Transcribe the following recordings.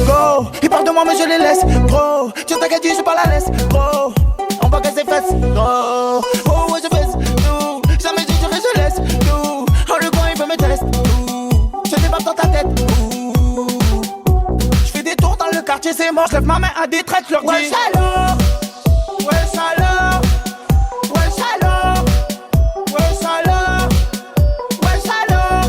Go, ils parlent de moi mais je les laisse. Gros, tu t'inquiètes, je pas la laisse. Gros, on va casser ses fesses. Gros, oh ouais je fesse. Nous, jamais je dirais je laisse. Nous, oh le coin il veut me tester. Nous, je débarque dans ta tête. Je fais des tours dans le quartier, c'est mort. Je lève ma main à des traites, leur dis. Ouais chaleur, ouais chaleur, ouais chaleur, ouais chaleur, ouais chaleur.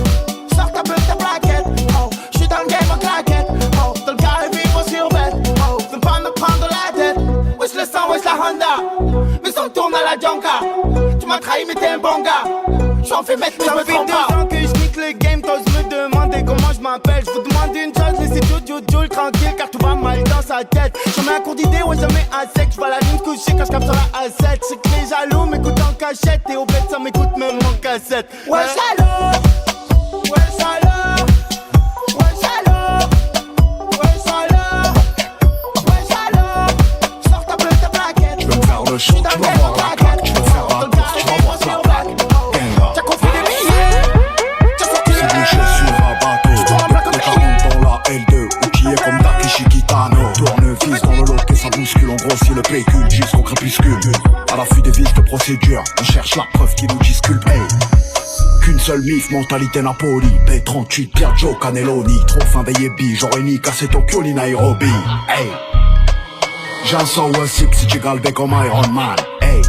Sors ta beuh, ta plaquette. Oh, j'suis dans le game en claquette. Oh, dans le carré vivre sur bête. Oh, veux pas me prendre la tête. Wesh le sang, wesh la Honda. Mais on tourne à la Jonka. Tu m'as trahi mais t'es un bon gars. J'en fais mettre mais je me trompe pas. Ça fait 2 ans que j'nique le game, t'oses me demander comment je m'appelle. J'vous demande une chose, laissez Joule tranquille car tout va mal dans sa tête. J'mets un cours d'idée, ouais j'mets un sec. J'vois la lune coucher quand j'capte sur la A7. J'sais que les jaloux m'écoutent en cachette. Et au bled ça m'écoute même en cassette. Ouais chaleur, ouais chaleur, ouais chaleur, ouais chaleur, ouais chaleur. Sors ta beuh, ta plaquette. J'veux me faire le show, tu vas voir la claque. J'veux faire la course, tu vas voir sa plaque. Genga, t'as confié des billets, t'as sorti c'est bouché sur un bateau. Les 40 dans la L2, outillé comme Takeshi Kitano. Tournevis dans le lot et ça bouscule. On grossit le pécule jusqu'au crépuscule. À l'affût des vices de procédure, on cherche la preuve qui nous disculpe. Hey. Qu'une seule mif, mentalité Napoli. P38, Piaggio, Cannelloni. Trop fin des yébis, j'aurais ni cassé Tokyo ni Nairobi. Hey. J'ai un Sour 6, j'ai galbé comme Iron Man. Hey.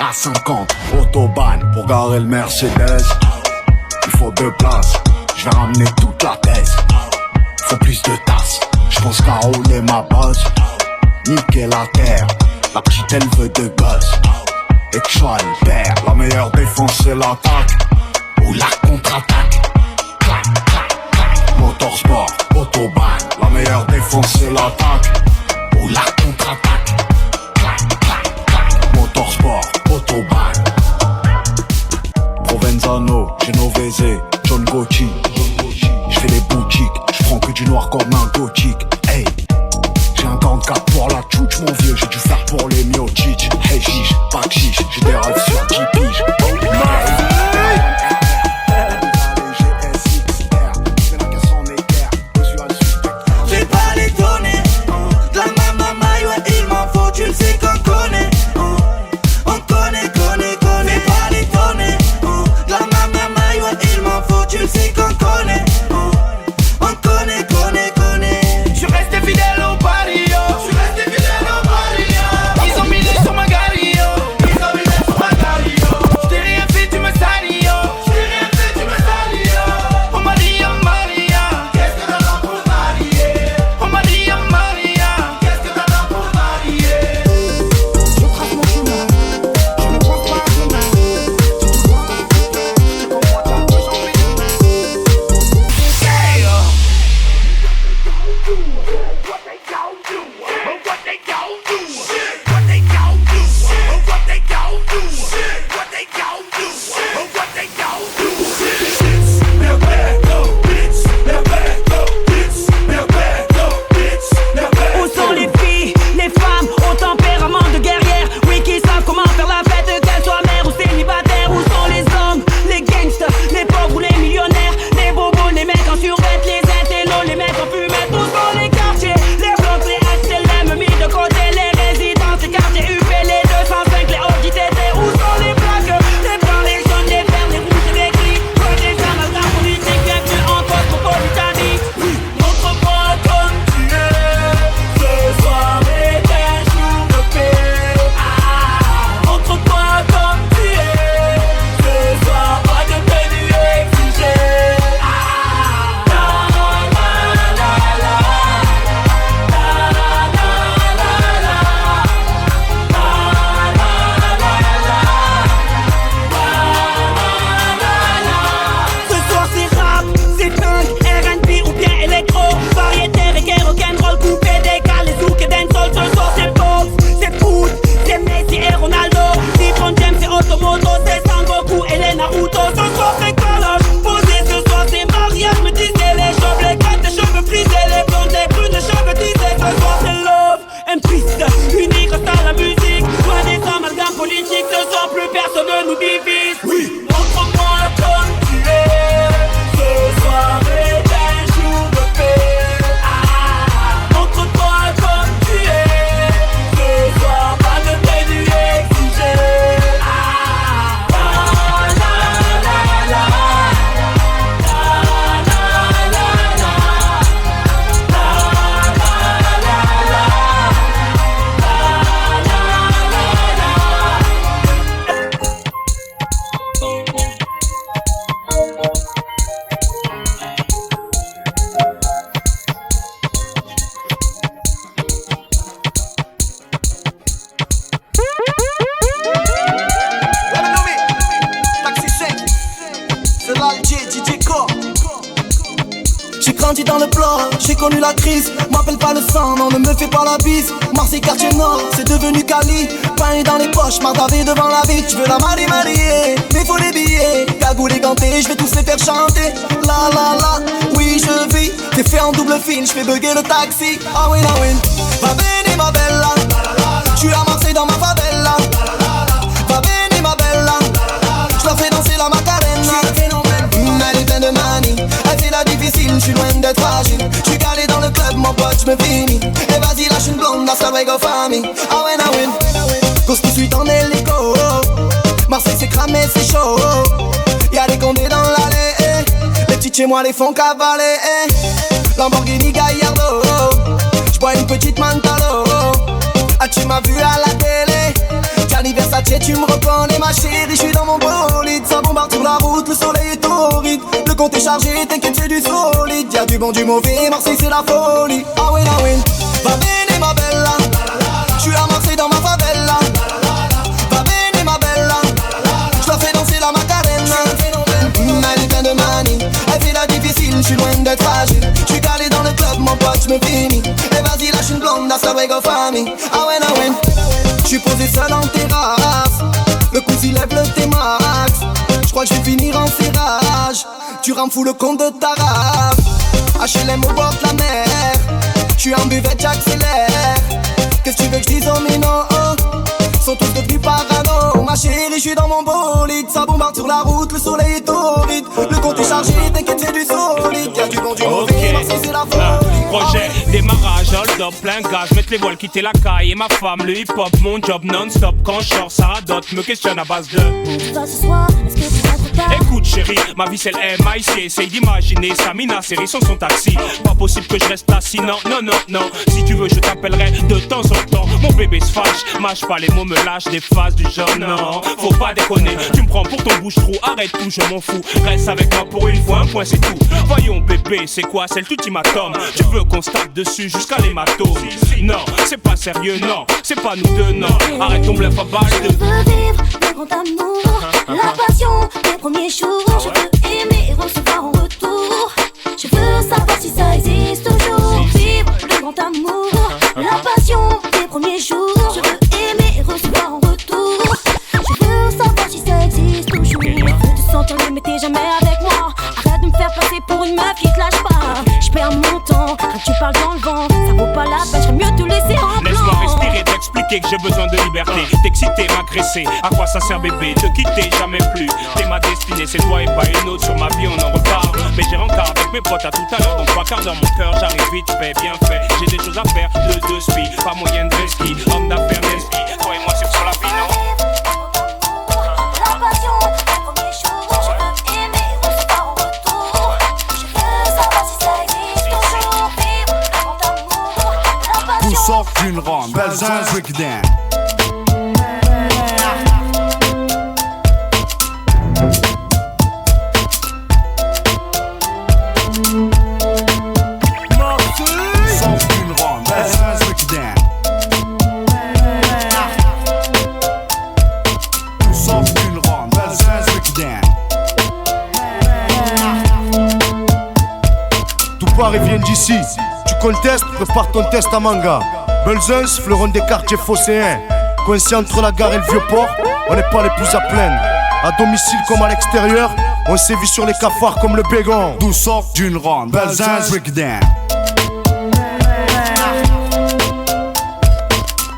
À 50, autobahn. Pour garer le Mercedes, il faut 2 places. J'vais ramener toute la thèse. Faut plus de tasses. J'pense qu'à rouler ma bosse. Niquer la terre. La petite elle veut de gosse. Et que j'sois le père. La meilleure défense c'est l'attaque. Ou la contre-attaque. Clac, clac, clac. Motorsport, autobahn. La meilleure défense c'est l'attaque. Ou la contre-attaque. Clac, clac, clac. Motorsport, autobahn. Provenzano, Genovese, John Gotti. J'fais des boutiques, j'prends que du noir comme un gothique. Hey, j'ai un 44 pour la tchouch mon vieux. J'ai dû faire pour les miochiches. Hey chiche, pas de chiche, j'ai des rêves sur 10 piges. J'ai pas les données de la mamamaille, ouais il m'en faut, tu le sais qu'on connaît. On connaît, connaît. J'ai pas les données de la mamamaille, ouais il m'en faut, tu le sais qu'on connaît. On connaît. Je connu la crise. M'appelle pas le sang, non ne me fais pas la bise. Marseille quartier nord, c'est devenu Cali. Pain dans les poches, mardavé devant la vie. Tu veux la marier, mais faut les billets. Cagoule et ganté, je vais tous les faire chanter. La la la, oui je vis. T'es fait en double fine, je fais bugger le taxi. Ah oui, ah oui. Va bene ma bella. J'suis à Marseille dans ma favela. Va bene ma bella. J'la fais danser la Macarena. Elle est pleine de manie. Elle fait la difficile, j'suis loin d'être fragile. J'suis calé dans le club, mon pote, j'me finis. Et vas-y lâche une blonde, hasta luego famille. Ah ouais, ah ouais. Cause tout de suite en hélico. Marseille c'est cramé, c'est chaud. Y'a des condés dans l'allée. Les petits chez moi les font cavaler. Lamborghini Gallardo. J'bois une petite Mantalo. Ah tu m'as vu à la télé. Gianni Versace tu me reconnais ma chérie. J'suis dans mon bolide, ça bombarde sur la route. Le soleil est torride, le compte est chargé. T'inquiète c'est du solide. Y'a du bon du mauvais, Marseille c'est la folie. Ah oui, ah oui. Va bene ma bella. J'suis à Marseille dans ma favela. Va bene ma bella. J'la fais danser la Macarena. Elle est pleine de manie. Elle fait la difficile, j'suis loin d'être fragile. J'suis calé dans le club, mon pote, j'me finis. Et vas-y lâche une blonde, hasta luego famille. Ah ouais, ah ouais. J'suis posé seul en terrasse. Le coup s'il lève le T-Max. J'crois que j'vais finir en serrage. Tu rends fou le compte de ta race. HLM au bord de la mer. J'suis en buvette, j'accélère. Qu'est-ce que tu veux que j'dise aux minots? Sont tous devenus parano. Ma chérie, j'suis dans mon bolide. Ça bombarde sur la route, le soleil est torride. Le compte est chargé, t'inquiète c'est du solide. Y'a du bon du mauvais, Marseille c'est la folie. Projet, démarrage, hold up, plein gaz. Mettre les voiles, quitter la caille et ma femme, le hip hop, mon job non-stop. Quand je sors, ça radote, me questionne à base de. Tu vas ce soir, est-ce que tu rentres pas? Écoute chérie, ma vie c'est le MIC. Essaye d'imaginer Samina, série sans son taxi. Pas possible que je reste assis, non, non, non, non. Si tu veux je t'appellerai de temps en temps. Mon bébé se fâche, mâche pas les mots, me lâche des phases du genre. Non, faut pas déconner, tu me prends pour ton bouche-trou. Arrête tout, je m'en fous, reste avec moi pour une fois, un point c'est tout. Voyons bébé, c'est quoi, c'est le tout ultimatum. Tu veux qu'on se tape dessus jusqu'à l'hématome? Non, c'est pas sérieux, non, c'est pas nous deux, non. Arrête ton bluff à balle de. Je veux vivre le grand amour, la passion des premiers jours. Je veux aimer et recevoir en retour. Je veux savoir si ça existe toujours. Vivre le grand amour, la passion des premiers jours. Je veux aimer et recevoir en retour. Je veux savoir si ça existe toujours. Je veux te sentir libre mais t'es jamais avec moi. Arrête de me faire passer pour une meuf qui te lâche pas. Je perds mon temps quand tu parles dans le vent. Ça vaut pas la peine, j'aimerais mieux te laisser en blanc. Laisse-moi respirer, t'expliquer que j'ai besoin de liberté. T'exciter, m'agresser, à quoi ça sert bébé? Te quitter jamais plus, t'es ma destinée. C'est toi et pas une autre, sur ma vie on en repart. Mais j'ai rencard avec mes potes à tout à l'heure. Dans 3 quarts d'heure mon cœur, j'arrive vite fait, bien fait. J'ai des choses à faire, de deux spies, pas moyen de ski. Homme d'affaires, d'esprit, toi et moi c'est sur la vie, non? La passion des premiers jours. Je veux aimer et recevoir en retour. Je veux savoir si ça existe toujours. Vivre le grand amour, la passion. Tout sort d'une ronde, Belzins Breakdown. Et viennent d'ici, tu contestes, prépare ton test à manga. Belzins, fleuron des quartiers phocéens. Coincé entre la gare et le vieux port, on n'est pas les plus à plaindre. À domicile comme à l'extérieur, on sévit sur les cafards comme le bégon. D'où sort d'une ronde, Belzins Breakdown.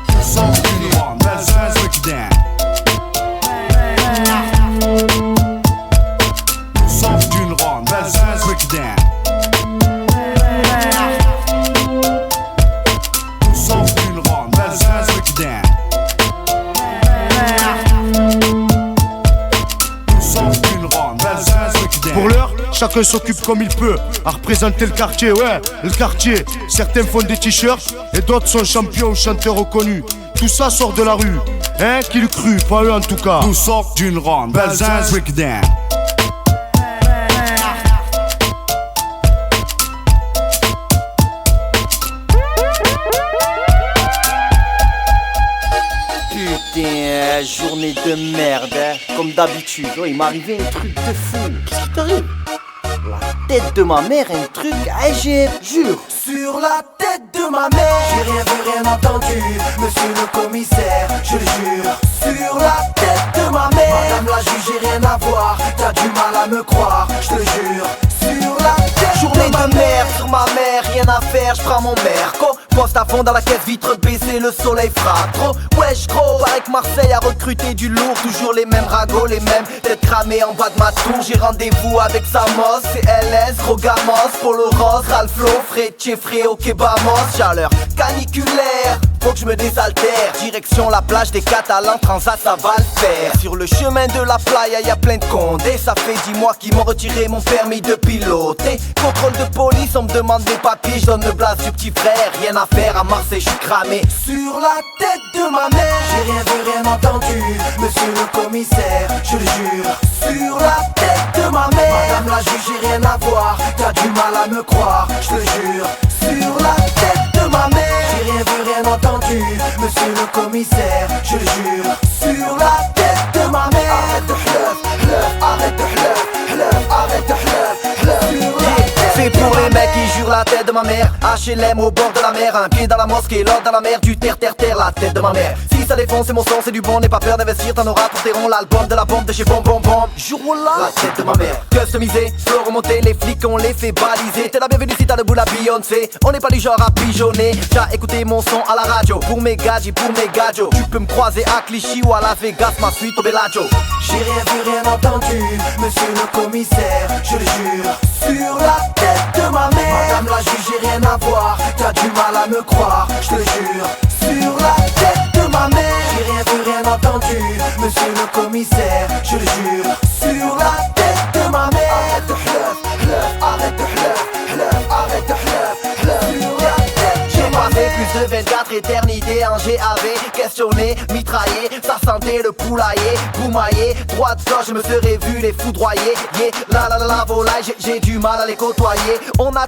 D'où sort d'une ronde, Belzins Breakdown. D'où sort d'une ronde, Belzins Breakdown. Pour l'heure, chacun s'occupe comme il peut à représenter le quartier, ouais, le quartier. Certains font des t-shirts et d'autres sont champions ou chanteurs reconnus. Tout ça sort de la rue, hein, qui le crut, pas eux en tout cas. Tout sort d'une ronde, Belzins Breakdown. Putain, journée de merde, hein. Comme d'habitude. Oh, il m'est arrivé un truc de fou. Qu'est-ce qui t'arrive? La tête de ma mère un truc AG, jure. Sur la tête de ma mère, j'ai rien vu, rien entendu, monsieur le commissaire, je le jure. Sur la tête de ma mère, madame la juge, j'ai rien à voir, t'as du mal à me croire, je te jure. Sur la tête Journée de ma de merde sur ma mère, rien à faire, j'prends mon merco. Poste à fond dans la caisse, vitre baissée, le soleil frappe trop. Wesh gros, paraît que Marseille a recruté du lourd. Toujours les mêmes ragots, les mêmes têtes cramées en bas de ma tour. J'ai rendez-vous avec Samos, CLS, gros gamos, Polo Rose, Ralflo, Frecce, Fréo, Kebamos. Chaleur caniculaire, faut que je me désaltère. Direction la plage des Catalans, Transat, ça va le faire. Sur le chemin de la playa, y'a plein de condés. Ça fait 10 mois qu'ils m'ont retiré mon permis de piloter. Contrôle de police, on me demande mes papiers, je donne le blast du petit frère. Rien à faire à Marseille, je suis cramé. Sur la tête de ma mère, j'ai rien vu, rien entendu, monsieur le commissaire, je le jure. Sur la tête de ma mère, madame la juge, j'ai rien à voir, t'as du mal à me croire, je le jure. Sur la tête de ma mère, j'ai rien vu, rien entendu, monsieur le commissaire, je le jure. Sur la tête de ma mère, arrête de hleuf, arrête de hleuf, arrête de hleuf. C'est pour les mecs qui jurent la tête de ma mère. HLM au bord de la mer, un pied dans la mosquée, l'autre dans la mer, du terre, la tête de ma mère. Si ça défonce, c'est mon son, c'est du bon, n'aie pas peur d'investir, t'en auras pour tes ronds. L'album de la bombe de chez Bom Bom Bom. Jour-là, la tête de ma mère. Customisé, flow remonté, les flics on les fait baliser. T'es la bienvenue si t'as le bout la Beyoncé. On n'est pas du genre à pigeonner. J'ai écouté mon son à la radio. Pour mes gadgets, pour mes gadgets. Tu peux me croiser à Clichy ou à Las Vegas, ma suite au Bellagio. J'ai rien vu, rien entendu, monsieur le commissaire, je le jure. Sur la tête de ma mère, madame la juge, j'ai rien à voir, t'as du mal à me croire, je te jure. Sur la tête de ma mère, j'ai rien vu, rien entendu, monsieur le commissaire, je le jure. Sur la tête de ma mère, arrête de hleuf, arrête de hleuf, arrête de hleuf. Sur la tête, j'ai passé plus de 24 éternités en GAV. Questionné, mitraillé, ça sentait le poulailler. Boumaillé, droite gauche, je me serais vu les foudroyer. Yeah, la volaille, j'ai du mal à les côtoyer. On a